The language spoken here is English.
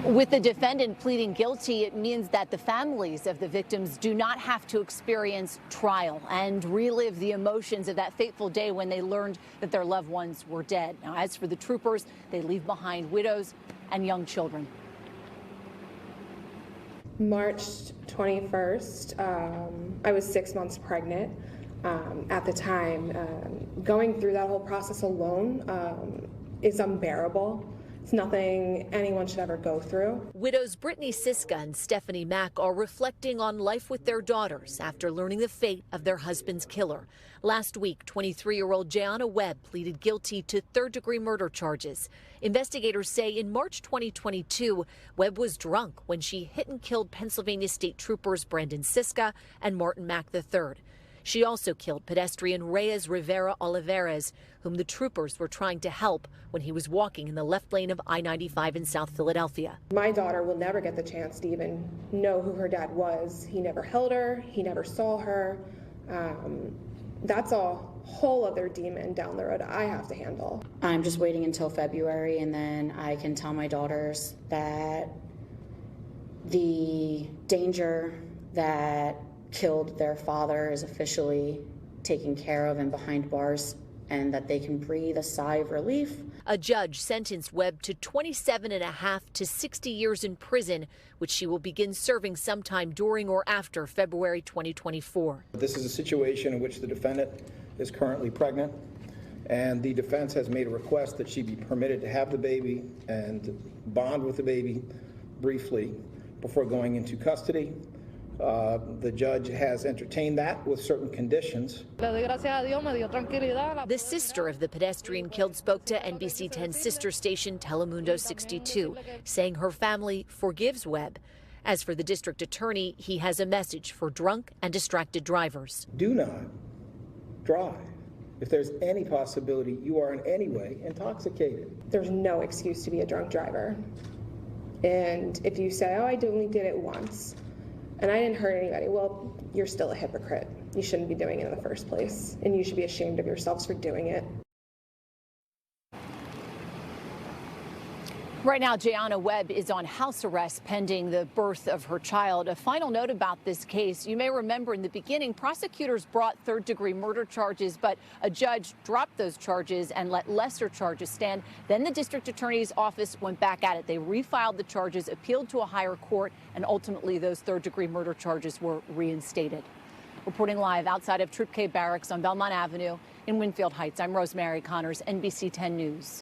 With the defendant pleading guilty, it means that the families of the victims do not have to experience trial and relive the emotions of that fateful day when they learned that their loved ones were dead. Now, as for the troopers, they leave behind widows and young children. March 21st, I was 6 months pregnant at the time. Going through that whole process alone is unbearable. It's nothing anyone should ever go through. Widows Brittany Siska and Stephanie Mack are reflecting on life with their daughters after learning the fate of their husband's killer. Last week, 23-year-old Jayana Webb pleaded guilty to third-degree murder charges. Investigators say in March 2022, Webb was drunk when she hit and killed Pennsylvania State Troopers Brandon Siska and Martin Mack III. She also killed pedestrian Reyes Rivera Olivares, whom the troopers were trying to help when he was walking in the left lane of I-95 in South Philadelphia. My daughter will never get the chance to even know who her dad was. He never held her. He never saw her. That's a whole other demon down the road I have to handle. I'm just waiting until February, and then I can tell my daughters that the danger that killed their father is officially taken care of and behind bars, and that they can breathe a sigh of relief. A judge sentenced Webb to 27.5 to 60 years in prison, which she will begin serving sometime during or after February 2024. This is a situation in which the defendant is currently pregnant, and the defense has made a request that she be permitted to have the baby and bond with the baby briefly before going into custody. The judge has entertained that with certain conditions. The sister of the pedestrian killed spoke to NBC 10's sister station Telemundo 62, saying her family forgives Webb. As for the district attorney, he has a message for drunk and distracted drivers. Do not drive if there's any possibility you are in any way intoxicated. There's no excuse to be a drunk driver. And if you say, oh, I only did it once, and I didn't hurt anybody, well, you're still a hypocrite. You shouldn't be doing it in the first place, and you should be ashamed of yourselves for doing it. Right now, Jayana Webb is on house arrest pending the birth of her child. A final note about this case. You may remember in the beginning, prosecutors brought third-degree murder charges, but a judge dropped those charges and let lesser charges stand. Then the district attorney's office went back at it. They refiled the charges, appealed to a higher court, and ultimately those third-degree murder charges were reinstated. Reporting live outside of Troop K Barracks on Belmont Avenue in Winfield Heights, I'm Rosemary Connors, NBC 10 News.